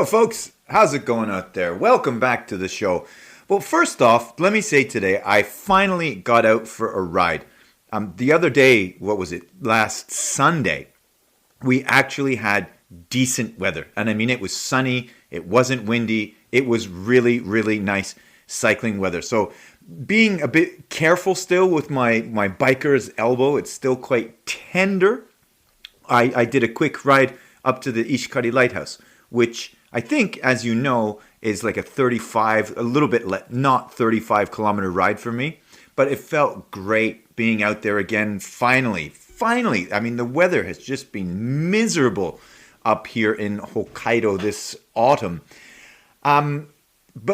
Yo, folks, how's it going out there? Welcome back to the show. Well, first off, let me say today, I finally got out for a ride. The other day, what was it? Last Sunday, we actually had decent weather. And I mean, it was sunny, it wasn't windy, it was really, really nice cycling weather. So being a bit careful still with my biker's elbow, it's still quite tender. I did a quick ride up to the Ishikari lighthouse, which I think, as you know, is like a little bit not 35 kilometer ride for me. But it felt great being out there again. Finally. I mean, the weather has just been miserable up here in Hokkaido this autumn. But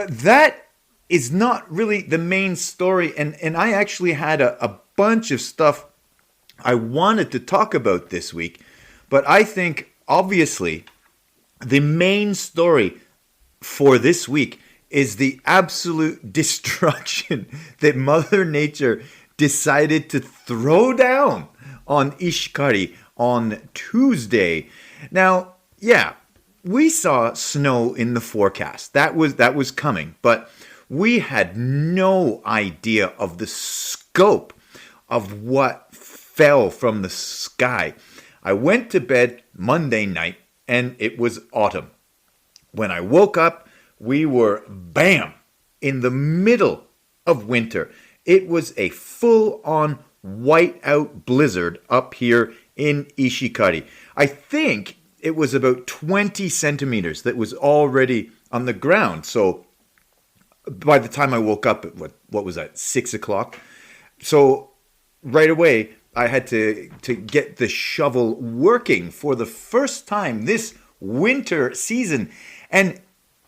that is not really the main story. And I actually had a bunch of stuff I wanted to talk about this week. But I think, obviously, the main story for this week is the absolute destruction that Mother Nature decided to throw down on Ishikari on Tuesday. Now, yeah, we saw snow in the forecast. That was coming, but we had no idea of the scope of what fell from the sky. I went to bed Monday night and it was autumn. When I woke up, we were, bam, in the middle of winter. It was a full-on white-out blizzard up here in Ishikari. I think it was about 20 centimeters that was already on the ground. So by the time I woke up at, what was that, 6 o'clock? So right away, I had to get the shovel working for the first time this winter season. And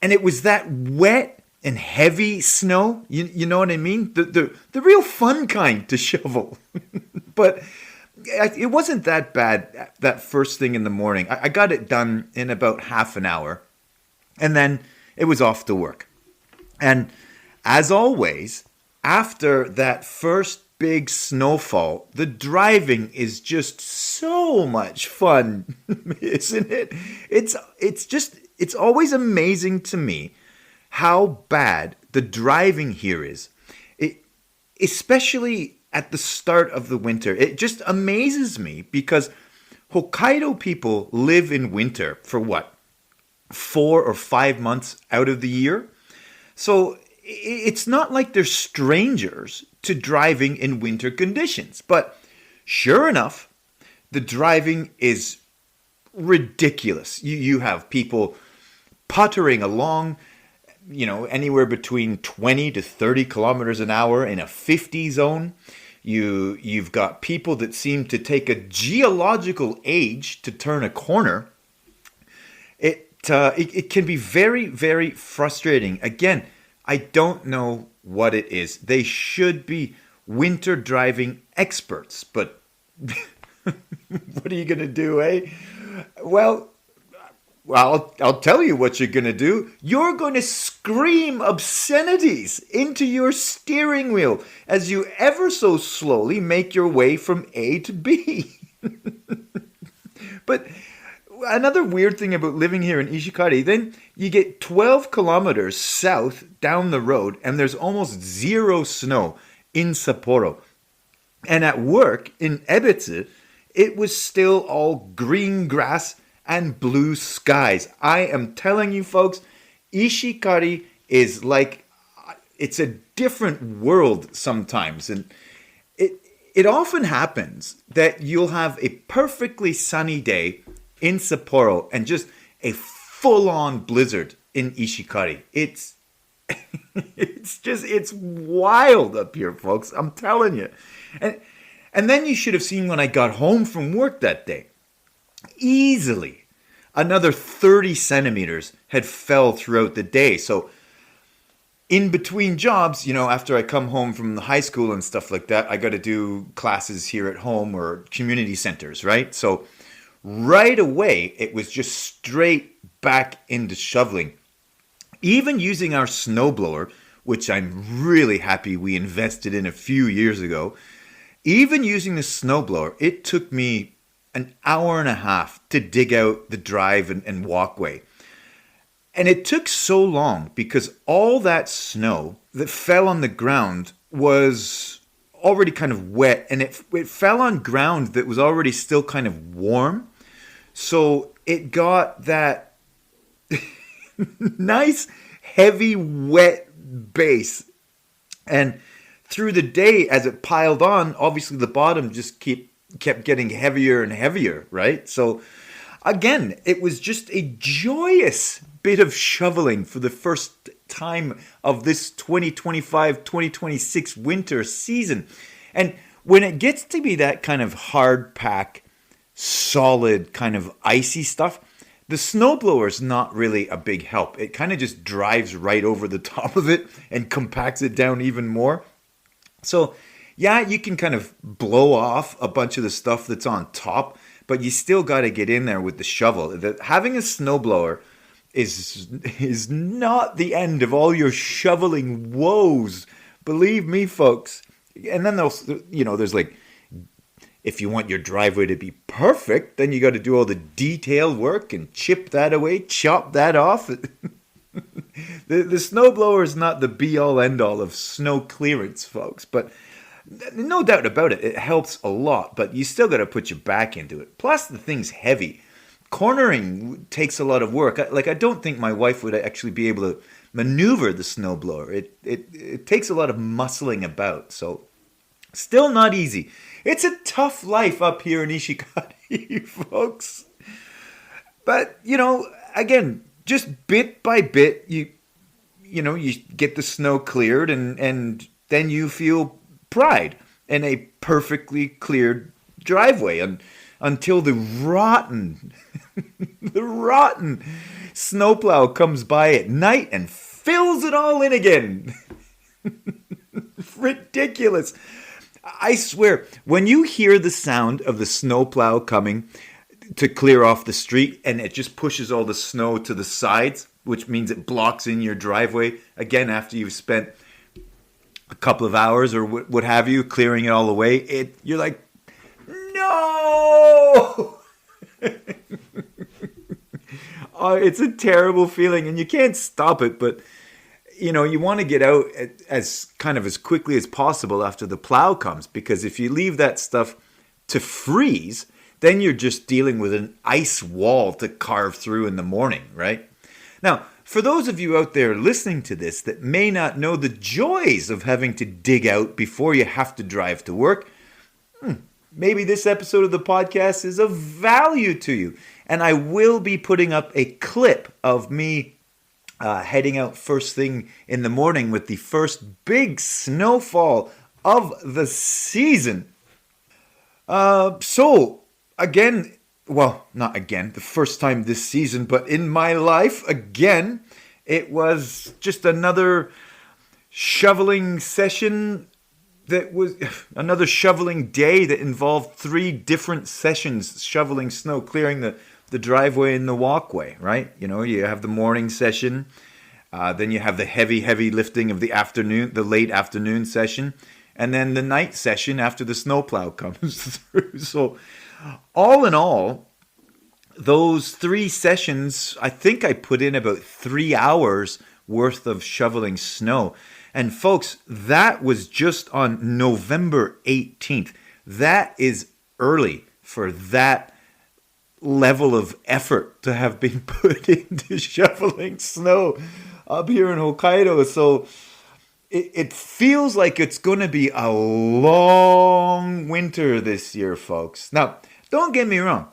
it was that wet and heavy snow. You know what I mean? The real fun kind to shovel. But it wasn't that bad that first thing in the morning. I got it done in about half an hour. And then it was off to work. And as always, after that first big snowfall, the driving is just so much fun, isn't it? It's always amazing to me how bad the driving here is. Especially at the start of the winter. It just amazes me because Hokkaido people live in winter for what? 4 or 5 months out of the year? So it's not like they're strangers to driving in winter conditions. But sure enough, the driving is ridiculous. You have people puttering along, anywhere between 20 to 30 kilometers an hour in a 50 zone. You've got people that seem to take a geological age to turn a corner. It can be very, very frustrating. Again, I don't know what it is. They should be winter driving experts, but what are you going to do, eh? Well, I'll tell you what you're going to do. You're going to scream obscenities into your steering wheel as you ever so slowly make your way from A to B. But another weird thing about living here in Ishikari, then you get 12 kilometers south down the road and there's almost zero snow in Sapporo. And at work in Ep.117, it was still all green grass and blue skies. I am telling you folks, Ishikari is like, it's a different world sometimes. And it often happens that you'll have a perfectly sunny day in Sapporo and just a full-on blizzard in Ishikari. It's it's wild up here, folks. I'm telling you. And then you should have seen when I got home from work that day. Easily another 30 centimeters had fell throughout the day. So in between jobs, after I come home from the high school and stuff like that, I got to do classes here at home or community centers, right? So right away, it was just straight back into shoveling. Even using our snowblower, which I'm really happy we invested in a few years ago, even using the snowblower, it took me an hour and a half to dig out the drive and walkway. And it took so long because all that snow that fell on the ground was already kind of wet, and it fell on ground that was already still kind of warm. So it got that nice, heavy, wet base. And through the day, as it piled on, obviously the bottom just kept getting heavier and heavier, right? So again, it was just a joyous bit of shoveling for the first time of this 2025-2026 winter season. And when it gets to be that kind of hard pack, solid, kind of icy stuff, the snowblower is not really a big help. It kind of just drives right over the top of it and compacts it down even more. So, yeah, you can kind of blow off a bunch of the stuff that's on top, but you still got to get in there with the shovel. Having a snowblower is not the end of all your shoveling woes. Believe me, folks. And then there's like, if you want your driveway to be perfect, then you got to do all the detailed work and chip that away, chop that off. The snowblower is not the be-all, end-all of snow clearance, folks. But no doubt about it, it helps a lot. But you still got to put your back into it. Plus, the thing's heavy. Cornering takes a lot of work. I don't think my wife would actually be able to maneuver the snowblower. It takes a lot of muscling about. So, still not easy. It's a tough life up here in Ishikari, folks. But, again, just bit by bit, you get the snow cleared and then you feel pride in a perfectly cleared driveway until the rotten snowplow comes by at night and fills it all in again. Ridiculous. I swear, when you hear the sound of the snowplow coming to clear off the street and it just pushes all the snow to the sides, which means it blocks in your driveway, again, after you've spent a couple of hours or what have you, clearing it all away, you're like, no! Oh, it's a terrible feeling and you can't stop it, but you want to get out as quickly as possible after the plow comes, because if you leave that stuff to freeze, then you're just dealing with an ice wall to carve through in the morning, right? Now, for those of you out there listening to this that may not know the joys of having to dig out before you have to drive to work, maybe this episode of the podcast is of value to you. And I will be putting up a clip of me heading out first thing in the morning with the first big snowfall of the season. So, again, well, not again, the first time this season, but in my life, again, it was just another shoveling session that was another shoveling day that involved 3 different sessions shoveling snow, clearing the driveway and the walkway, right? You have the morning session, then you have the heavy lifting of the afternoon, the late afternoon session, and then the night session after the snowplow comes through. So all in all, those 3 sessions, I think I put in about 3 hours worth of shoveling snow. And folks, that was just on November 18th. That is early for that level of effort to have been put into shoveling snow up here in Hokkaido. So it feels like it's going to be a long winter this year, folks. Now, don't get me wrong.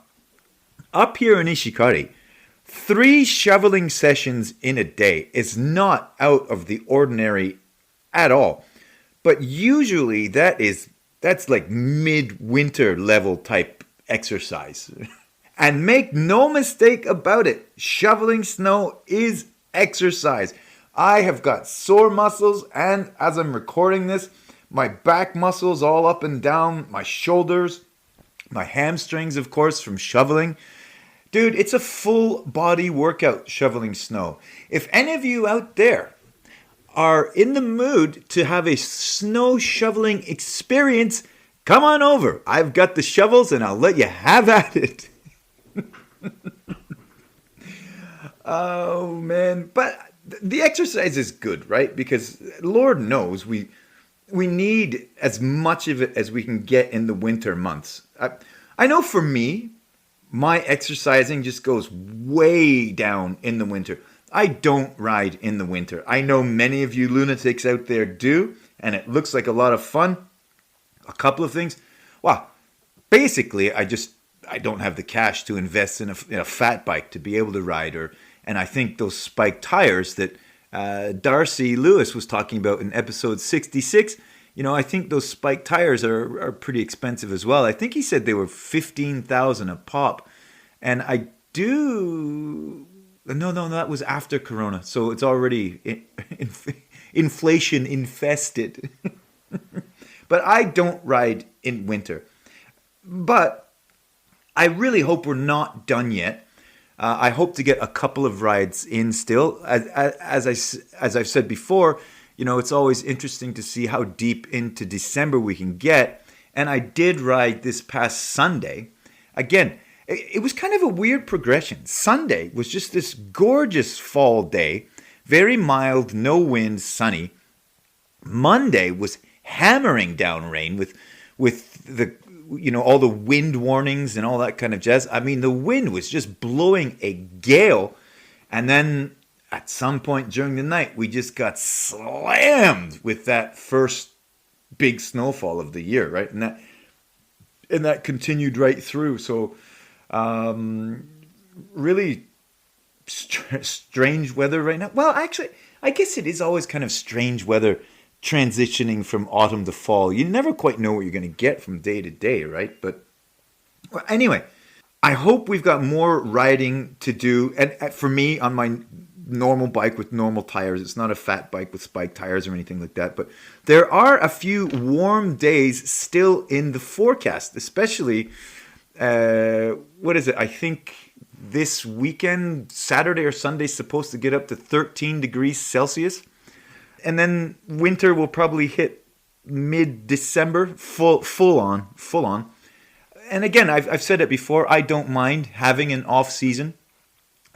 Up here in Ishikari, 3 shoveling sessions in a day is not out of the ordinary at all. But usually that's like mid-winter level type exercise. And make no mistake about it, shoveling snow is exercise. I have got sore muscles, and as I'm recording this, my back muscles all up and down, my shoulders, my hamstrings, of course, from shoveling. Dude, it's a full body workout shoveling snow. If any of you out there are in the mood to have a snow shoveling experience, come on over. I've got the shovels and I'll let you have at it. Oh man, but the exercise is good, right? Because Lord knows we need as much of it as we can get in the winter months. I know for me, my exercising just goes way down in the winter. I don't ride in the winter. I know many of you lunatics out there do, and it looks like a lot of fun. A couple of things. Well, basically, I don't have the cash to invest in a fat bike to be able to ride, and I think those spike tires that Darcy Lewis was talking about in episode 66. I think those spike tires are pretty expensive as well. I think he said they were 15,000 a pop, and I do. No, that was after Corona, so it's already inflation infested. But I don't ride in winter. But I really hope we're not done yet. I hope to get a couple of rides in still. As I've said before, it's always interesting to see how deep into December we can get. And I did ride this past Sunday. Again, it was kind of a weird progression. Sunday was just this gorgeous fall day, very mild, no wind, sunny. Monday was hammering down rain with the all the wind warnings and all that kind of jazz. I mean, the wind was just blowing a gale, and then at some point during the night we just got slammed with that first big snowfall of the year, right? And that continued right through. So really strange weather right now. Well, actually, I guess it is always kind of strange weather transitioning from autumn to fall. You never quite know what you're going to get from day to day, right? But well, anyway, I hope we've got more riding to do. And for me, on my normal bike with normal tires, it's not a fat bike with spike tires or anything like that. But there are a few warm days still in the forecast, especially, what is it? I think this weekend, Saturday or Sunday, is supposed to get up to 13 degrees Celsius. And then winter will probably hit mid-December, full on. And again, I've said it before. I don't mind having an off season.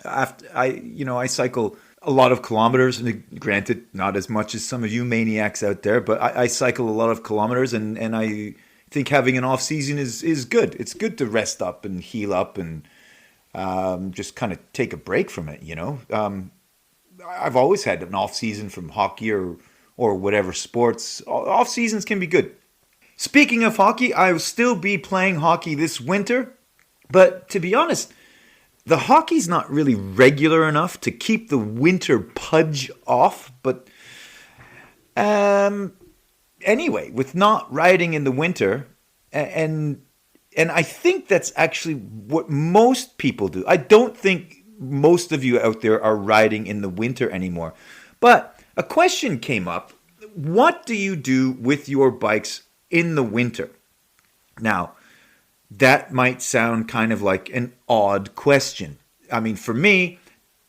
I cycle a lot of kilometers, and granted, not as much as some of you maniacs out there, but I cycle a lot of kilometers, and I think having an off season is good. It's good to rest up and heal up and just kind of take a break from it. I've always had an off season from hockey or whatever sports. Off seasons can be good. Speaking of hockey, I will still be playing hockey this winter, but to be honest, the hockey's not really regular enough to keep the winter pudge off. But anyway, with not riding in the winter, and I think that's actually what most people do. I don't think most of you out there are riding in the winter anymore. But a question came up. What do you do with your bikes in the winter? Now, that might sound kind of like an odd question. I mean, for me,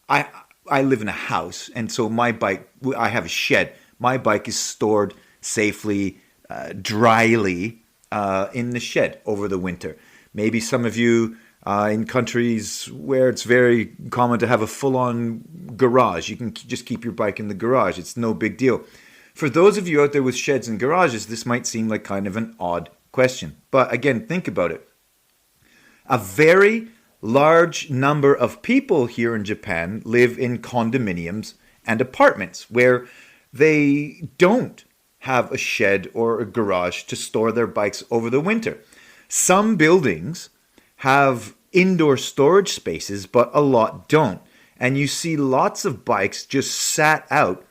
I live in a house, and so my bike, I have a shed. My bike is stored safely, dryly in the shed over the winter. Maybe some of you in countries where it's very common to have a full-on garage, you can just keep your bike in the garage. It's no big deal. For those of you out there with sheds and garages, this might seem like kind of an odd question. But again, think about it. A very large number of people here in Japan live in condominiums and apartments where they don't have a shed or a garage to store their bikes over the winter. Some buildings have indoor storage spaces, but a lot don't. And you see lots of bikes just sat out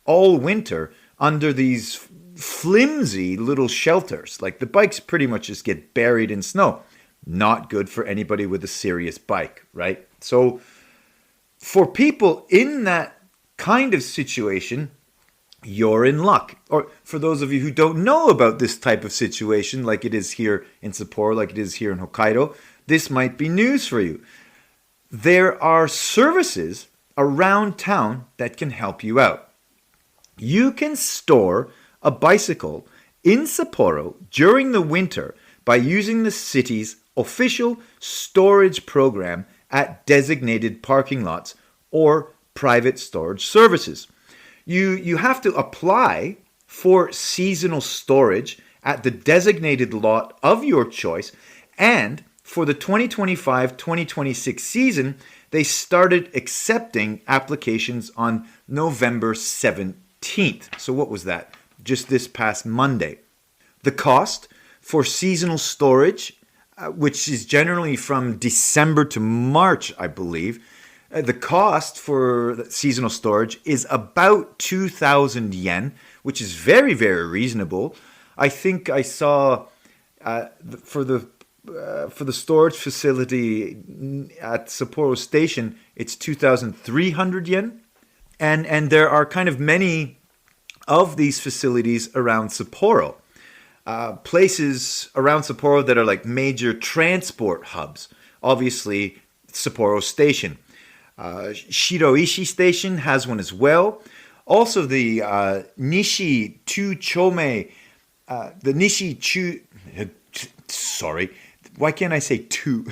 all winter under these flimsy little shelters. Like the bikes pretty much just get buried in snow. Not good for anybody with a serious bike, right? So for people in that kind of situation, you're in luck. Or for those of you who don't know about this type of situation, like it is here in Sapporo, like it is here in Hokkaido, this might be news for you. There are services around town that can help you out. You can store a bicycle in Sapporo during the winter by using the city's official storage program at designated parking lots or private storage services. You have to apply for seasonal storage at the designated lot of your choice, and for the 2025-2026 season, they started accepting applications on November 17th. So what was that? Just this past Monday. The cost for seasonal storage, which is generally from December to March, I believe, the cost for seasonal storage is about 2,000 yen, which is very, very reasonable. I think I saw for the storage facility at Sapporo Station, it's 2,300 yen. And there are kind of many of these facilities around Sapporo. Places around Sapporo that are like major transport hubs. Obviously, Sapporo Station. Shiroishi Station has one as well. Also, the Nishi Chu Chome, the Nishi Chu, sorry, why can't I say two?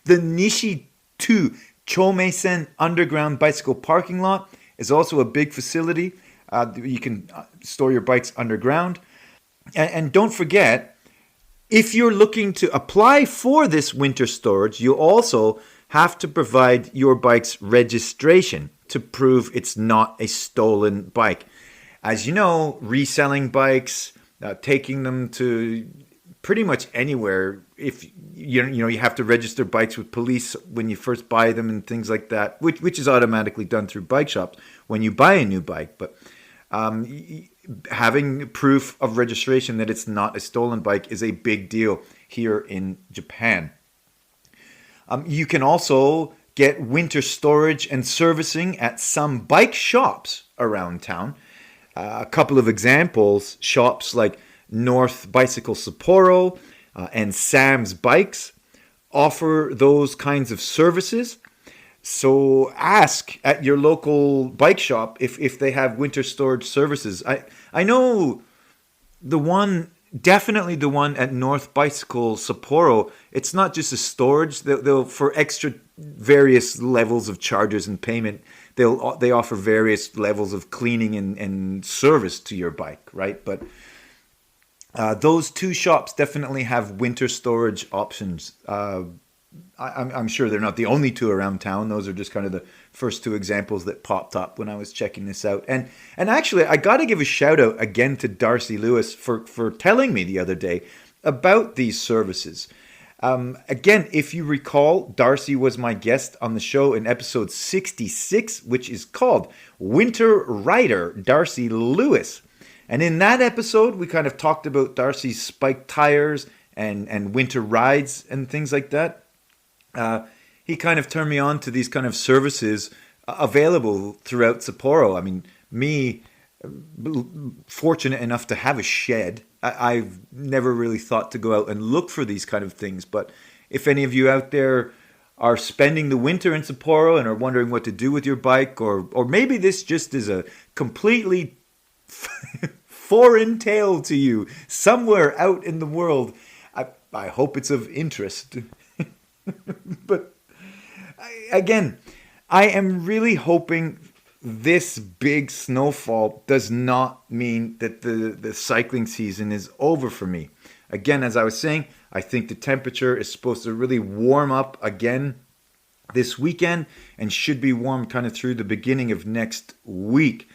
The Nishi 2 Chome-sen underground bicycle parking lot is also a big facility. You can store your bikes underground. And don't forget, if you're looking to apply for this winter storage, you also have to provide your bike's registration to prove it's not a stolen bike. As you know, reselling bikes, taking them to pretty much anywhere, if you have to register bikes with police when you first buy them and things like that, which is automatically done through bike shops when you buy a new bike. But having proof of registration that it's not a stolen bike is a big deal here in Japan. You can also get winter storage and servicing at some bike shops around town. A couple of examples, shops like North Bicycle Sapporo and Sam's Bikes offer those kinds of services. So ask at your local bike shop if they have winter storage services. I know definitely the one at North Bicycle Sapporo, it's not just a storage. They'll for extra various levels of charges and payment, they offer various levels of cleaning and service to your bike, right? But those two shops definitely have winter storage options. I'm sure they're not the only two around town. Those are just kind of the first two examples that popped up when I was checking this out. And actually, I got to give a shout out again to Darcy Lewis for telling me the other day about these services. Again, if you recall, Darcy was my guest on the show in episode 66, which is called Winter Rider Darcy Lewis. And in that episode, we kind of talked about Darcy's spiked tires and winter rides and things like that. He kind of turned me on to these kind of services available throughout Sapporo. I mean, me, fortunate enough to have a shed, I've never really thought to go out and look for these kind of things. But if any of you out there are spending the winter in Sapporo and are wondering what to do with your bike, or maybe this just is a completely foreign tale to you somewhere out in the world, I hope it's of interest. But again, I am really hoping this big snowfall does not mean that the cycling season is over for me. Again, as I was saying, I think the temperature is supposed to really warm up again this weekend and should be warm kind of through the beginning of next week.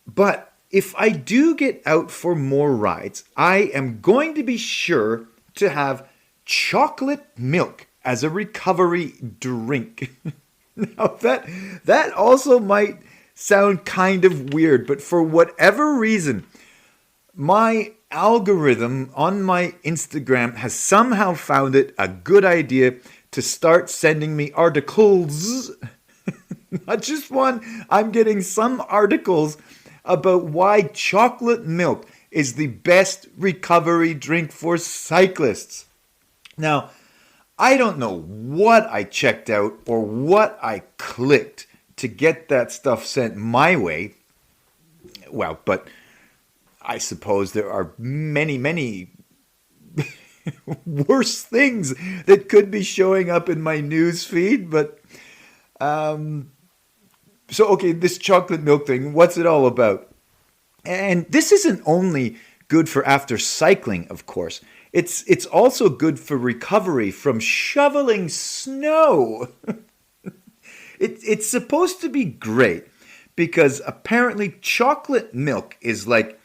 But if I do get out for more rides, I am going to be sure to have chocolate milk as a recovery drink. Now that also might sound kind of weird, but for whatever reason, my algorithm on my Instagram has somehow found it a good idea to start sending me articles. Not just one, I'm getting some articles about why chocolate milk is the best recovery drink for cyclists. Now, I don't know what I checked out or what I clicked to get that stuff sent my way. Well, but I suppose there are many, many worse things that could be showing up in my news feed. But So, okay, this chocolate milk thing, what's it all about? And this isn't only good for after cycling, of course. It's also good for recovery from shoveling snow. It's supposed to be great because apparently chocolate milk is like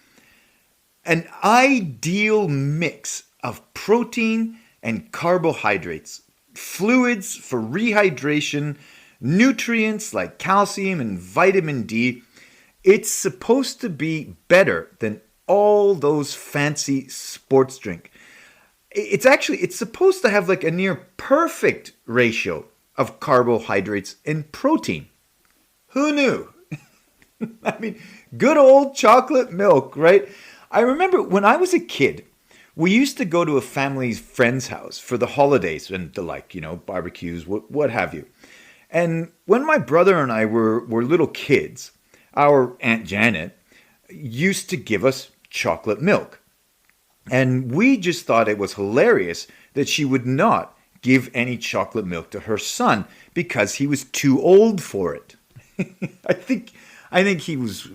an ideal mix of protein and carbohydrates, fluids for rehydration, nutrients like calcium and vitamin D. It's supposed to be better than all those fancy sports drink. It's supposed to have like a near perfect ratio of carbohydrates and protein. Who knew? I mean, good old chocolate milk, right? I remember when I was a kid, we used to go to a family's friend's house for the holidays and the like, barbecues, what have you. And when my brother and I were little kids, our Aunt Janet used to give us chocolate milk. And we just thought it was hilarious that she would not give any chocolate milk to her son because he was too old for it. I think he was,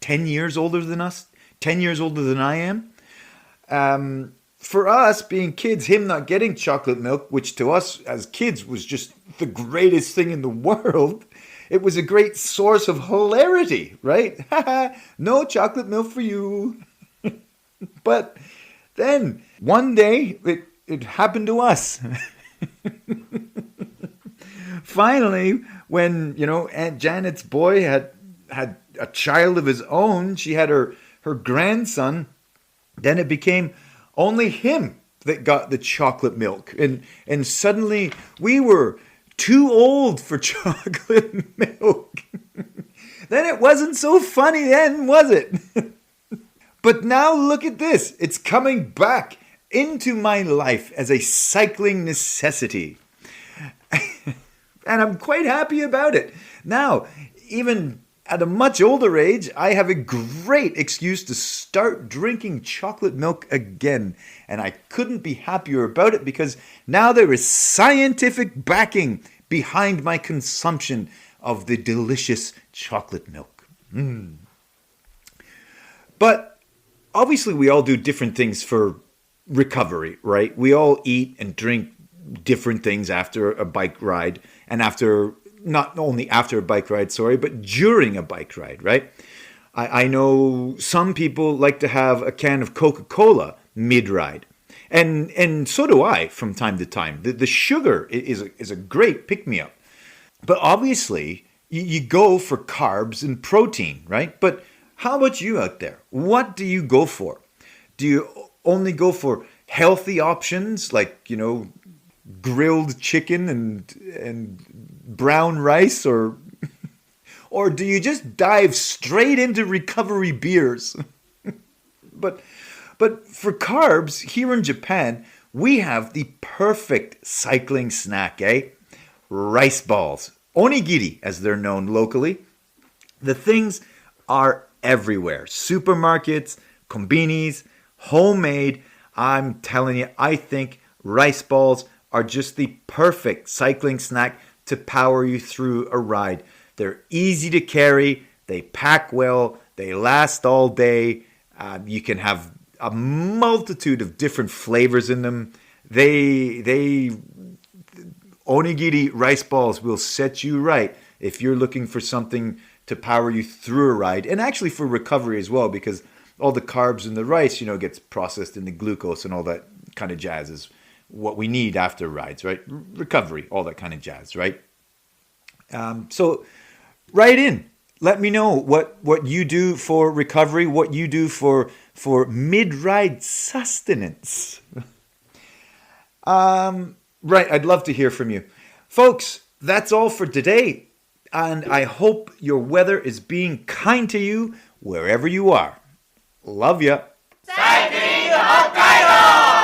10 years older than us? 10 years older than I am? For us, being kids, him not getting chocolate milk, which to us as kids was just the greatest thing in the world, it was a great source of hilarity, right? No chocolate milk for you. But then one day it happened to us. Finally, when Aunt Janet's boy had a child of his own, she had her grandson. Then it became only him that got the chocolate milk, and suddenly we were too old for chocolate milk. Then it wasn't so funny then, was it? But now look at this. It's coming back into my life as a cycling necessity. And I'm quite happy about it. Now, even at a much older age, I have a great excuse to start drinking chocolate milk again. And I couldn't be happier about it because now there is scientific backing behind my consumption of the delicious chocolate milk. But obviously, we all do different things for recovery, right? We all eat and drink different things after a bike ride and not only after a bike ride, but during a bike ride, right? I know some people like to have a can of Coca-Cola mid-ride. And so do I from time to time. The sugar is a great pick-me-up. But obviously, you go for carbs and protein, right? But how about you out there? What do you go for? Do you only go for healthy options like, grilled chicken and brown rice, or do you just dive straight into recovery beers? But for carbs, here in Japan, we have the perfect cycling snack, rice balls. Onigiri, as they're known locally. The things are everywhere. Supermarkets, konbinis, homemade. I'm telling you, I think rice balls are just the perfect cycling snack to power you through a ride. They're easy to carry, they pack well, they last all day. You can have a multitude of different flavors in them. Onigiri rice balls will set you right if you're looking for something to power you through a ride, and actually for recovery as well, because all the carbs in the rice, gets processed into glucose and all that kind of jazz is what we need after rides, right? Recovery, all that kind of jazz, right? So write in. Let me know what you do for recovery, what you do for mid-ride sustenance. Right, I'd love to hear from you. Folks, that's all for today. And I hope your weather is being kind to you wherever you are. Love ya. Cycling Hokkaido!